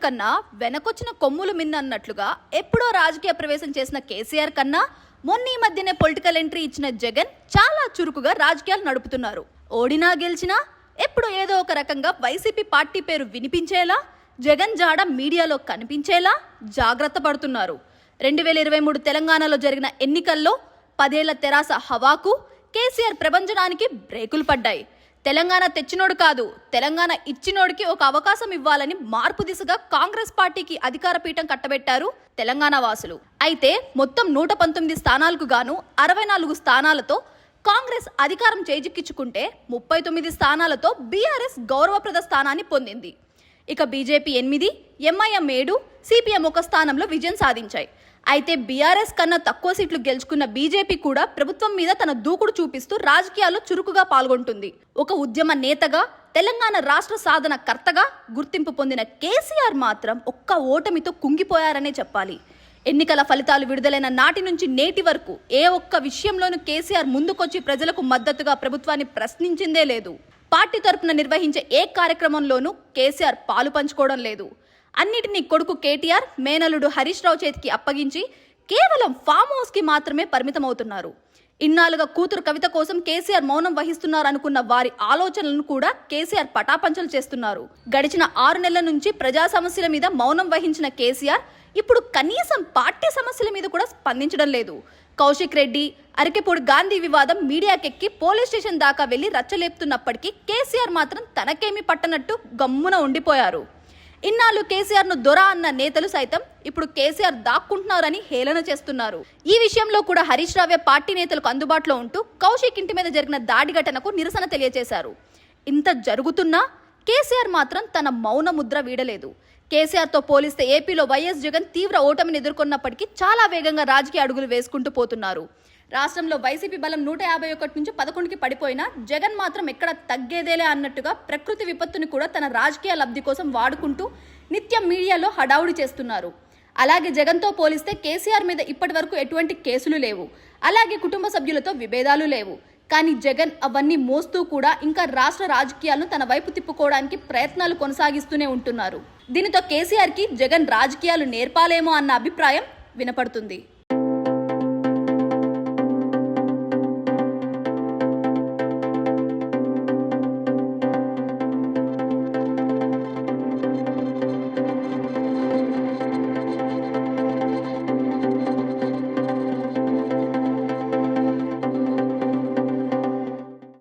కన్నా వెనకొచ్చిన కొమ్ములు మిన్నన్నట్లుగా ఎప్పుడో రాజకీయ ప్రవేశం చేసిన కేసీఆర్ కన్నా మొన్న ఈ మధ్యనే పొలిటికల్ ఎంట్రీ ఇచ్చిన జగన్ చాలా చురుకుగా రాజకీయాలు నడుపుతున్నారు. ఓడినా గెలిచినా ఎప్పుడు ఏదో ఒక రకంగా వైసీపీ పార్టీ పేరు వినిపించేలా, జగన్ జాడ మీడియాలో కనిపించేలా జాగ్రత్త పడుతున్నారు. 2023 తెలంగాణలో జరిగిన ఎన్నికల్లో 10 ఏళ్ల తెరాస హవాకు కేసీఆర్ ప్రభంజనానికి బ్రేకులు పడ్డాయి. తెలంగాణ తెచ్చినోడు కాదు, తెలంగాణ ఇచ్చినోడికి ఒక అవకాశం ఇవ్వాలని మార్పు దిశగా కాంగ్రెస్ పార్టీకి అధికార పీఠం కట్టబెట్టారు తెలంగాణ వాసులు. అయితే మొత్తం 119 స్థానాలకు గాను 64 స్థానాలతో కాంగ్రెస్ అధికారం చేజిక్కించుకుంటే 39 స్థానాలతో బీఆర్ఎస్ గౌరవప్రద స్థానాన్ని పొందింది. ఇక బీజేపీ 8, ఎంఐఎం 7, సిపిఎం 1 స్థానంలో విజయం సాధించాయి. అయితే బీఆర్ఎస్ కన్నా తక్కువ సీట్లు గెలుచుకున్న బీజేపీ కూడా ప్రభుత్వం మీద తన దూకుడు చూపిస్తూ రాజకీయాల్లో చురుకుగా పాల్గొంటుంది. ఒక ఉద్యమ నేతగా, తెలంగాణ రాష్ట్ర సాధన కర్తగా గుర్తింపు పొందిన కేసీఆర్ మాత్రం ఒక్క ఓటమితో కుంగిపోయారనే చెప్పాలి. ఎన్నికల ఫలితాలు విడుదలైన నాటి నుంచి నేటి వరకు ఏ ఒక్క విషయంలోనూ కేసీఆర్ ముందుకొచ్చి ప్రజలకు మద్దతుగా ప్రభుత్వాన్ని ప్రశ్నించిందే లేదు. పార్టీ తరపున నిర్వహించే ఏ కార్యక్రమంలోనూ కేసీఆర్ పాలు పంచుకోవడం లేదు. అన్నిటినీ కొడుకు కేటీఆర్, మేనలుడు హరీష్ రావు చేతికి అప్పగించి కేవలం ఫామ్ హౌస్ కి మాత్రమే పరిమితమవుతున్నారు. ఇన్నాళ్ళుగా కూతురు కవిత కోసం కేసీఆర్ మౌనం వహిస్తున్నారు అనుకున్న వారి ఆలోచనలను కూడా కేసీఆర్ పటాపంచలు చేస్తున్నారు. గడిచిన 6 నెలల నుంచి ప్రజా సమస్యల మీద మౌనం వహించిన కేసీఆర్ ఇప్పుడు కనీసం పార్టీ సమస్యల మీద కూడా స్పందించడం లేదు. కౌశిక్ రెడ్డి, అరికెపూడి గాంధీ వివాదం మీడియాకెక్కి పోలీస్ స్టేషన్ దాకా వెళ్లి రచ్చలేపుతున్నప్పటికీ కేసీఆర్ మాత్రం తనకేమీ పట్టనట్టు గమ్మున ఉండిపోయారు. ఇన్నాళ్ళు కేసీఆర్ ను దొర అన్న నేతలు సైతం ఇప్పుడు కేసీఆర్ దాక్కుంటున్నారని హేళన చేస్తున్నారు. ఈ విషయంలో కూడా హరీష్ రావే పార్టీ నేతలకు అందుబాటులో ఉంటూ కౌశిక్ ఇంటి మీద జరిగిన దాడి ఘటనకు నిరసన తెలియజేశారు. ఇంత జరుగుతున్నా కేసీఆర్ మాత్రం తన మౌన ముద్ర వీడలేదు. కేసీఆర్తో పోలిస్తే ఏపీలో వైఎస్ జగన్ తీవ్ర ఓటమిని ఎదుర్కొన్నప్పటికీ చాలా వేగంగా రాజకీయ అడుగులు వేసుకుంటూ పోతున్నారు. రాష్ట్రంలో వైసీపీ బలం 151 నుంచి 11కి పడిపోయినా జగన్ మాత్రం ఎక్కడ తగ్గేదేలే అన్నట్టుగా ప్రకృతి విపత్తుని కూడా తన రాజకీయ లబ్ధి కోసం వాడుకుంటూ నిత్యం మీడియాలో హడావుడి చేస్తున్నారు. అలాగే జగన్తో పోలిస్తే కేసీఆర్ మీద ఇప్పటి వరకు ఎటువంటి కేసులు లేవు. అలాగే కుటుంబ సభ్యులతో విభేదాలు లేవు. కానీ జగన్ అవన్నీ మోస్తూ కూడా ఇంకా రాష్ట్ర రాజకీయాలను తన వైపు తిప్పుకోవడానికి ప్రయత్నాలు కొనసాగిస్తూనే ఉంటున్నారు. దీనితో కేసీఆర్కి జగన్ రాజకీయాలు నేర్పాలేమో అన్న అభిప్రాయం వినపడుతుంది.